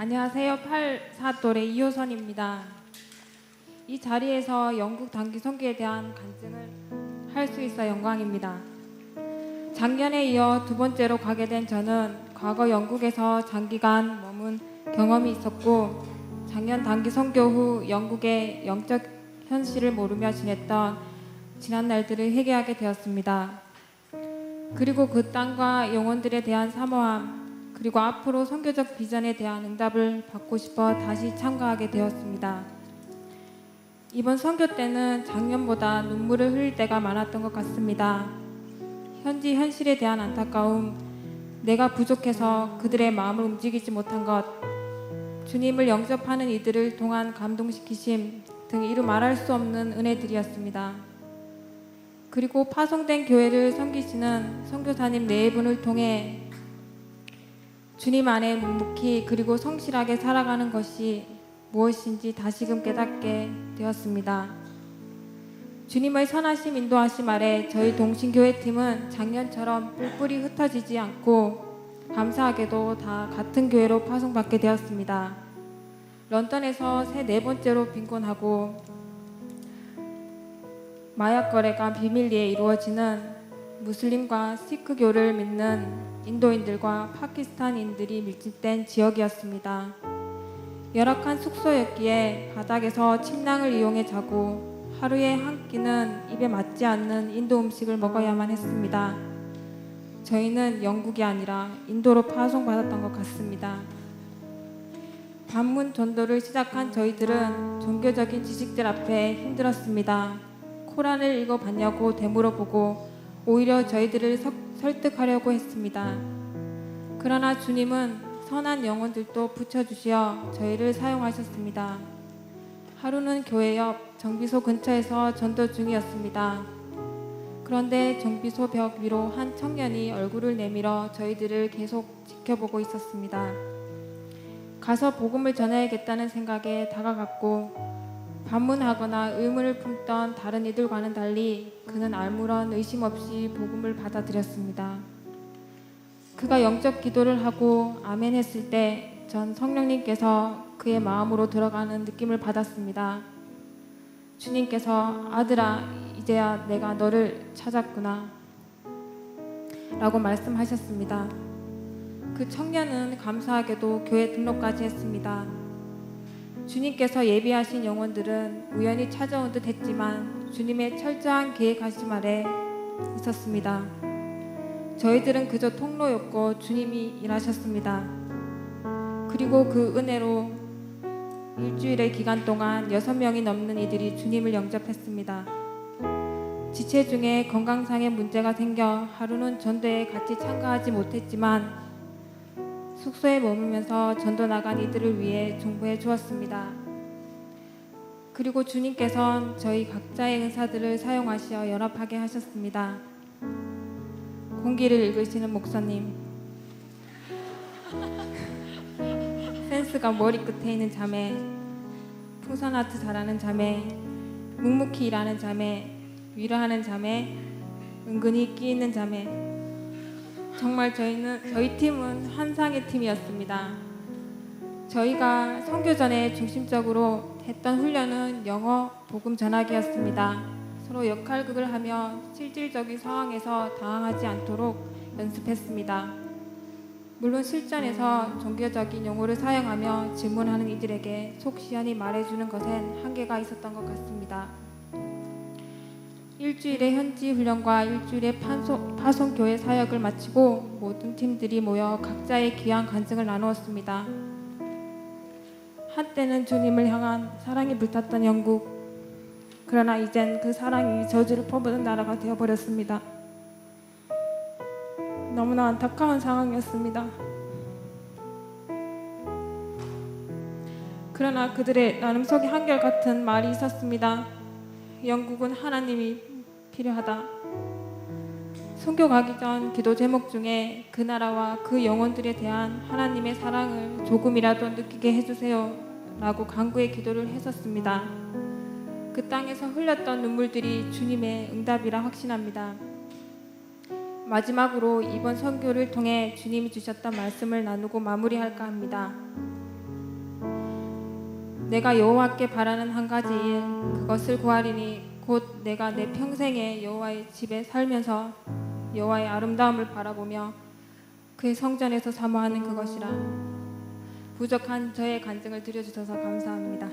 안녕하세요. 84또래 이효선입니다. 이 자리에서 영국 단기 선교에 대한 간증을 할 수 있어 영광입니다. 작년에 이어 두 번째로 가게 된 저는 과거 영국에서 장기간 머문 경험이 있었고, 작년 단기 선교 후 영국의 영적 현실을 모르며 지냈던 지난 날들을 회개하게 되었습니다. 그리고 그 땅과 영혼들에 대한 사모함, 그리고 앞으로 선교적 비전에 대한 응답을 받고 싶어 다시 참가하게 되었습니다. 이번 선교 때는 작년보다 눈물을 흘릴 때가 많았던 것 같습니다. 현지 현실에 대한 안타까움, 내가 부족해서 그들의 마음을 움직이지 못한 것, 주님을 영접하는 이들을 통한 감동시키심 등 이루 말할 수 없는 은혜들이었습니다. 그리고 파송된 교회를 섬기시는 선교사님 네 분을 통해 주님 안에 묵묵히 그리고 성실하게 살아가는 것이 무엇인지 다시금 깨닫게 되었습니다. 주님의 선하심 인도하심 아래 저희 동신교회팀은 작년처럼 뿔뿔이 흩어지지 않고 감사하게도 다 같은 교회로 파송받게 되었습니다. 런던에서 새 네 번째로 빈곤하고 마약 거래가 비밀리에 이루어지는 무슬림과 시크교를 믿는 인도인들과 파키스탄인들이 밀집된 지역이었습니다. 열악한 숙소였기에 바닥에서 침낭을 이용해 자고 하루에 한 끼는 입에 맞지 않는 인도 음식을 먹어야만 했습니다. 저희는 영국이 아니라 인도로 파송받았던 것 같습니다. 반문 전도를 시작한 저희들은 종교적인 지식들 앞에 힘들었습니다. 코란을 읽어봤냐고 되물어보고 오히려 저희들을 설득하려고 했습니다. 그러나 주님은 선한 영혼들도 붙여주시어 저희를 사용하셨습니다. 하루는 교회 옆 정비소 근처에서 전도 중이었습니다. 그런데 정비소 벽 위로 한 청년이 얼굴을 내밀어 저희들을 계속 지켜보고 있었습니다. 가서 복음을 전해야겠다는 생각에 다가갔고, 반문하거나 의문을 품던 다른 이들과는 달리 그는 아무런 의심 없이 복음을 받아들였습니다. 그가 영적 기도를 하고 아멘 했을 때 전 성령님께서 그의 마음으로 들어가는 느낌을 받았습니다. 주님께서 아들아, 이제야 내가 너를 찾았구나 라고 말씀하셨습니다. 그 청년은 감사하게도 교회 등록까지 했습니다. 주님께서 예비하신 영혼들은 우연히 찾아온 듯 했지만 주님의 철저한 계획하심 아래 있었습니다. 저희들은 그저 통로였고 주님이 일하셨습니다. 그리고 그 은혜로 일주일의 기간 동안 6명이 넘는 이들이 주님을 영접했습니다. 지체 중에 건강상의 문제가 생겨 하루는 전도에 같이 참가하지 못했지만 숙소에 머물면서 전도 나간 이들을 위해 중보해 주었습니다. 그리고 주님께서는 저희 각자의 은사들을 사용하시어 연합하게 하셨습니다. 공기를 읽으시는 목사님, 센스가 머리끝에 있는 자매, 풍선 아트 잘하는 자매, 묵묵히 일하는 자매, 위로하는 자매, 은근히 끼 있는 자매. 정말 저희 팀은 환상의 팀이었습니다. 저희가 선교 전에 중심적으로 했던 훈련은 영어 복음 전하기였습니다. 서로 역할극을 하며 실질적인 상황에서 당황하지 않도록 연습했습니다. 물론 실전에서 종교적인 용어를 사용하며 질문하는 이들에게 속 시원히 말해주는 것엔 한계가 있었던 것 같습니다. 일주일의 현지 훈련과 일주일의 파송교회 사역을 마치고 모든 팀들이 모여 각자의 귀한 간증을 나누었습니다. 한때는 주님을 향한 사랑이 불탔던 영국, 그러나 이젠 그 사랑이 저주를 퍼부은 나라가 되어버렸습니다. 너무나 안타까운 상황이었습니다. 그러나 그들의 나름 속에 한결같은 말이 있었습니다. 영국은 하나님이 필요하다. 선교 가기 전 기도 제목 중에 그 나라와 그 영혼들에 대한 하나님의 사랑을 조금이라도 느끼게 해주세요 라고 간구의 기도를 했었습니다. 그 땅에서 흘렸던 눈물들이 주님의 응답이라 확신합니다. 마지막으로 이번 선교를 통해 주님이 주셨던 말씀을 나누고 마무리할까 합니다. 내가 여호와께 바라는 한 가지 일 그것을 구하리니 곧 내가 내 평생에 여호와의 집에 살면서 여호와의 아름다움을 바라보며 그의 성전에서 사모하는 그것이라. 부족한 저의 간증을 들려주셔서 감사합니다.